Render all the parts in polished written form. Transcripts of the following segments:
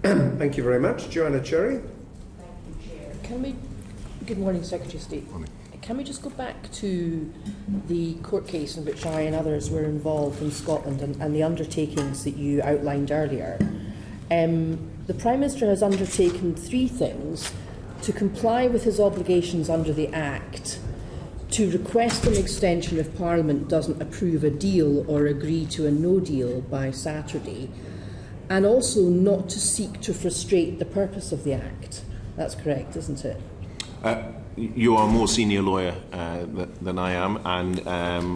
Thank you very much. Joanna Cherry. Can we, good morning, Secretary of State. Morning. Can we just go back to the court case in which I and others were involved in Scotland and the undertakings that you outlined earlier? The Prime Minister has undertaken 3 things: to comply with his obligations under the Act, to request an extension if Parliament doesn't approve a deal or agree to a no deal by Saturday, and also not to seek to frustrate the purpose of the Act. That's correct, isn't it? You are a more senior lawyer than I am, and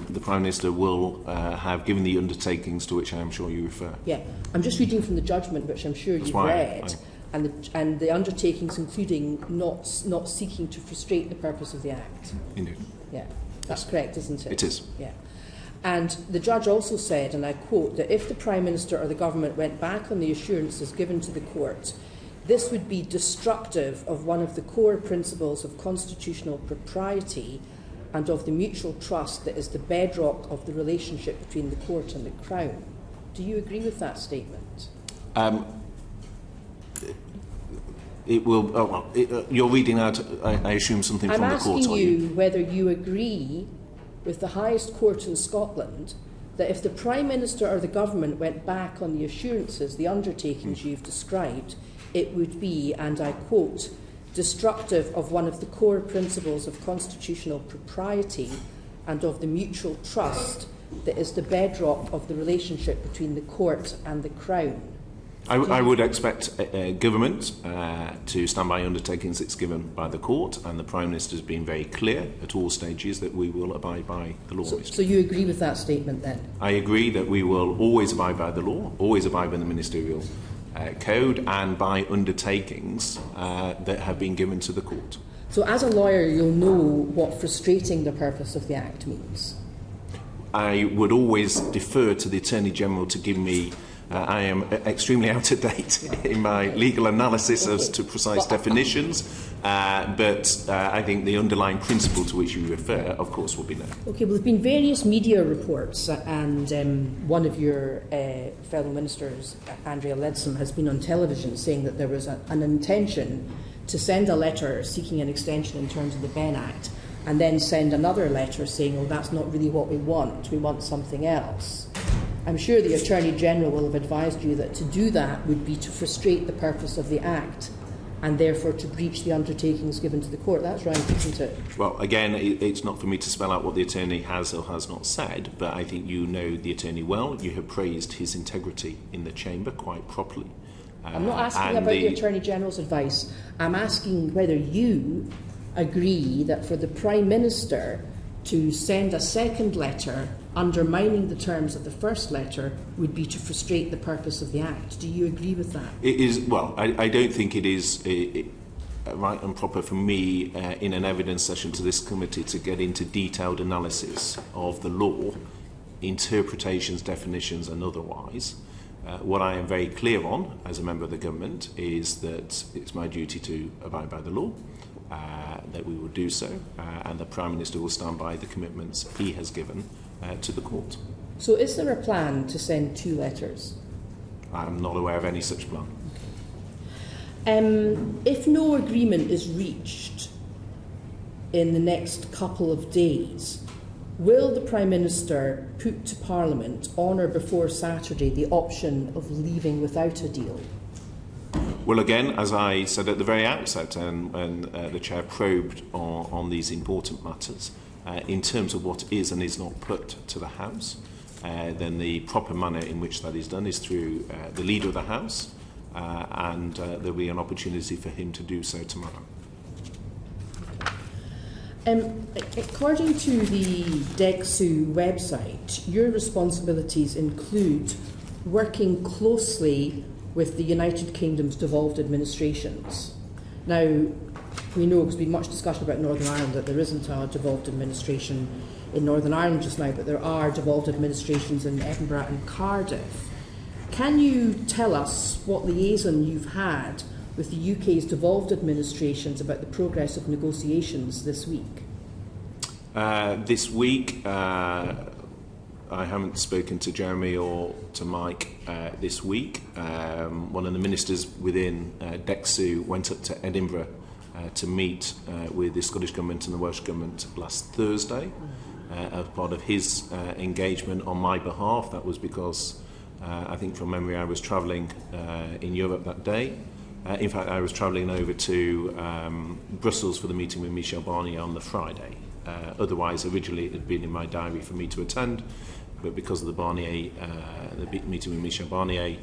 the Prime Minister will have given the undertakings to which I am sure you refer. Yeah, I'm just reading from the judgment, which I'm sure you've read, and the undertakings including not seeking to frustrate the purpose of the Act. Indeed. Yeah, that's correct, isn't it? It is. Yeah. And the judge also said, and I quote, that if the Prime Minister or the Government went back on the assurances given to the court, this would be destructive of one of the core principles of constitutional propriety and of the mutual trust that is the bedrock of the relationship between the court and the Crown. Do you agree with that statement? It will. You're reading out, I assume, something from the court. I'm asking you whether you agree with the highest court in Scotland that if the Prime Minister or the Government went back on the assurances, the undertakings you've described, it would be, and I quote, destructive of one of the core principles of constitutional propriety and of the mutual trust that is the bedrock of the relationship between the court and the Crown. I would expect government to stand by undertakings it's given by the court, and the Prime Minister has been very clear at all stages that we will abide by the law. So you agree with that statement then? I agree that we will always abide by the law, always abide by the ministerial code, and by undertakings that have been given to the court. So as a lawyer, you'll know what frustrating the purpose of the Act means? I would always defer to the Attorney-General to give me I am extremely out of date in my legal analysis as to precise definitions, but I think the underlying principle to which you refer, of course, will be known. Okay, well, there have been various media reports, and one of your fellow ministers, Andrea Leadsom, has been on television saying that there was an intention to send a letter seeking an extension in terms of the Benn Act, and then send another letter saying, oh, that's not really what we want something else. I'm sure the Attorney-General will have advised you that to do that would be to frustrate the purpose of the Act and therefore to breach the undertakings given to the court. That's right, isn't it? Well, again, it's not for me to spell out what the Attorney has or has not said, but I think you know the Attorney well. You have praised his integrity in the Chamber quite properly. I'm not asking about the Attorney-General's advice. I'm asking whether you agree that for the Prime Minister to send a second letter undermining the terms of the first letter would be to frustrate the purpose of the Act. Do you agree with that? It is. Well, I don't think it is right and proper for me in an evidence session to this committee to get into detailed analysis of the law, interpretations, definitions and otherwise. What I am very clear on as a member of the government is that it's my duty to abide by the law, that we will do so, and the Prime Minister will stand by the commitments he has given to the court. So is there a plan to send 2 letters? I'm not aware of any such plan. Okay. If no agreement is reached in the next couple of days, will the Prime Minister put to Parliament on or before Saturday the option of leaving without a deal? Well, again, as I said at the very outset, and the Chair probed on these important matters, in terms of what is and is not put to the House, then the proper manner in which that is done is through the Leader of the House, and there will be an opportunity for him to do so tomorrow. According to the DEGSU website, your responsibilities include working closely with the United Kingdom's devolved administrations. Now, we know, because we've much discussion about Northern Ireland, that there isn't a devolved administration in Northern Ireland just now, but there are devolved administrations in Edinburgh and Cardiff. Can you tell us what liaison you've had with the UK's devolved administrations about the progress of negotiations this week? This week, I haven't spoken to Jeremy or to Mike this week. One of the ministers within DECSU went up to Edinburgh to meet with the Scottish Government and the Welsh Government last Thursday as part of his engagement on my behalf. That was because I think from memory I was travelling in Europe that day. In fact, I was travelling over to Brussels for the meeting with Michel Barnier on the Friday. Otherwise, originally it had been in my diary for me to attend, but because of the meeting with Michel Barnier,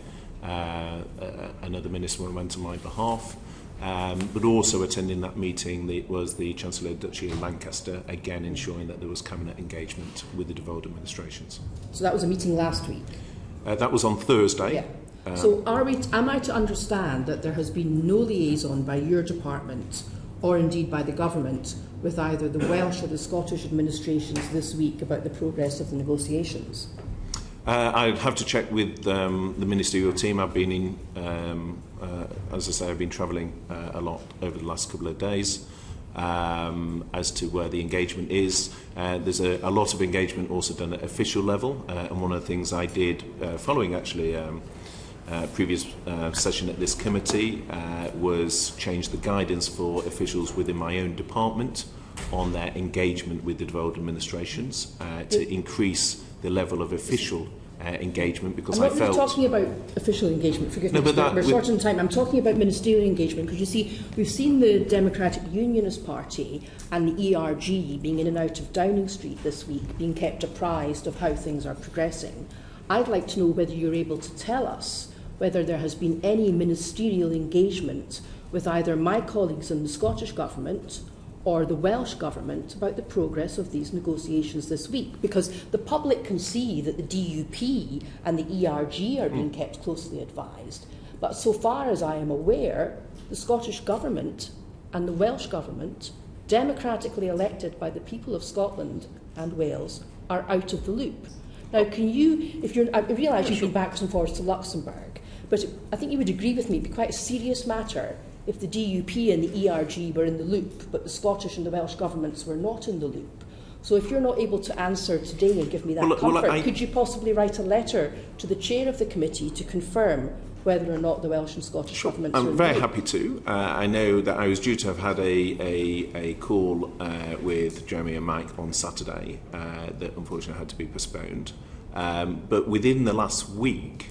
another minister went on my behalf. But also attending that meeting was the Chancellor Duchy of Lancaster, again ensuring that there was cabinet engagement with the devolved administrations. So that was a meeting last week? That was on Thursday. Yeah. So am I to understand that there has been no liaison by your department, or indeed by the government, with either the Welsh or the Scottish administrations this week about the progress of the negotiations? I'd have to check with the ministerial team. I've been in, as I say, I've been travelling a lot over the last couple of days as to where the engagement is. There's a lot of engagement also done at official level, and one of the things I did following actually previous session at this committee was change the guidance for officials within my own department on their engagement with the devolved administrations to increase the level of official engagement, because I'm not really talking about official engagement, forgive me, we're short on time. I'm talking about ministerial engagement, because you see, we've seen the Democratic Unionist Party and the ERG being in and out of Downing Street this week, being kept apprised of how things are progressing. I'd like to know whether you're able to tell us whether there has been any ministerial engagement with either my colleagues in the Scottish Government or the Welsh Government about the progress of these negotiations this week, because the public can see that the DUP and the ERG are being kept closely advised. But so far as I am aware, the Scottish Government and the Welsh Government, democratically elected by the people of Scotland and Wales, are out of the loop. Now, can you, I realise you've been backwards and forwards to Luxembourg, but I think you would agree with me, it'd be quite a serious matter if the DUP and the ERG were in the loop, but the Scottish and the Welsh governments were not in the loop. So if you're not able to answer today and give me that comfort, could you possibly write a letter to the chair of the committee to confirm whether or not the Welsh and Scottish governments are in the loop? I'm very happy to. I know that I was due to have had a call with Jeremy and Mike on Saturday that unfortunately had to be postponed. But within the last week,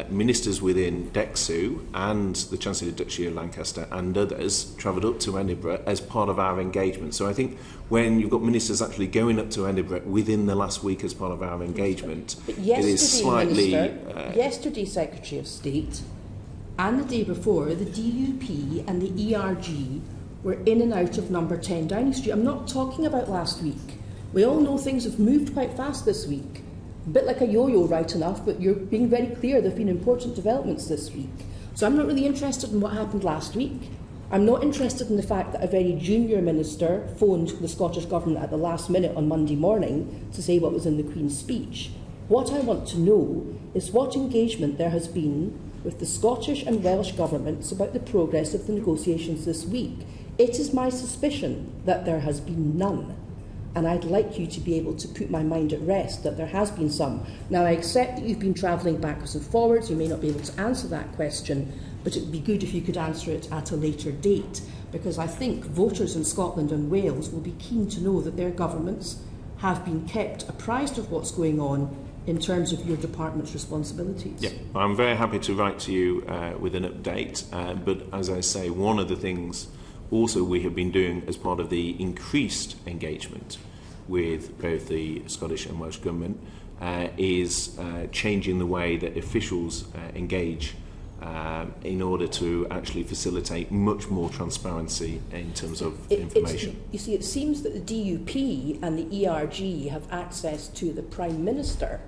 ministers within DECSU and the Chancellor Duchy of Lancaster and others travelled up to Edinburgh as part of our engagement. So I think when you've got ministers actually going up to Edinburgh within the last week as part of our engagement, but yesterday, it is slightly... yesterday, Secretary of State, and the day before, the DUP and the ERG were in and out of number 10 Downing Street. I'm not talking about last week. We all know things have moved quite fast this week. A bit like a yo-yo, right enough, but you're being very clear there have been important developments this week. So I'm not really interested in what happened last week. I'm not interested in the fact that a very junior minister phoned the Scottish Government at the last minute on Monday morning to say what was in the Queen's speech. What I want to know is what engagement there has been with the Scottish and Welsh governments about the progress of the negotiations this week. It is my suspicion that there has been none. And I'd like you to be able to put my mind at rest that there has been some. Now, I accept that you've been travelling backwards and forwards. You may not be able to answer that question, but it would be good if you could answer it at a later date, because I think voters in Scotland and Wales will be keen to know that their governments have been kept apprised of what's going on in terms of your department's responsibilities. Yeah, I'm very happy to write to you with an update, but as I say, one of the things also we have been doing as part of the increased engagement with both the Scottish and Welsh Government is changing the way that officials engage in order to actually facilitate much more transparency in terms of information. You see, it seems that the DUP and the ERG have access to the Prime Minister,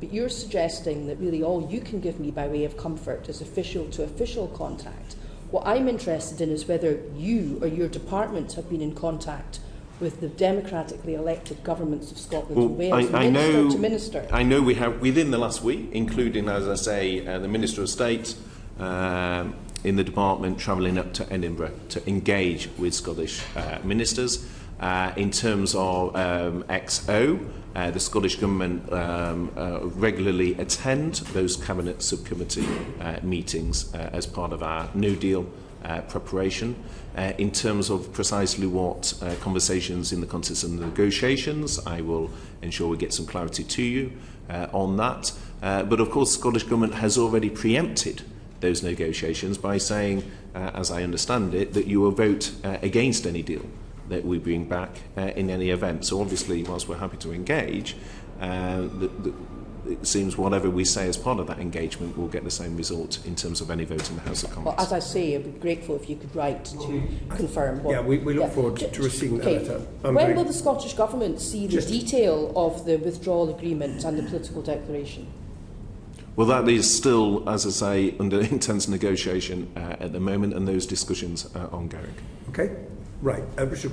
but you're suggesting that really all you can give me by way of comfort is official-to-official contact. What I'm interested in is whether you or your department have been in contact with the democratically elected governments of Scotland and Wales, minister to minister. I know we have, within the last week, including, as I say, the Minister of State in the department travelling up to Edinburgh to engage with Scottish ministers. In terms of XO, the Scottish Government regularly attend those Cabinet Subcommittee meetings as part of our No Deal preparation. In terms of precisely what conversations in the context of the negotiations, I will ensure we get some clarity to you on that. But of course, the Scottish Government has already preempted those negotiations by saying, as I understand it, that you will vote against any deal that we bring back in any event. So obviously, whilst we're happy to engage, it seems whatever we say as part of that engagement will get the same result in terms of any vote in the House of Commons. Well, as I say, I'd be grateful if you could write to confirm. What, we look forward to receiving that letter. When will the Scottish Government see the detail of the withdrawal agreement and the political declaration? Well, that is still, as I say, under intense negotiation at the moment, and those discussions are ongoing. Okay, right. Richard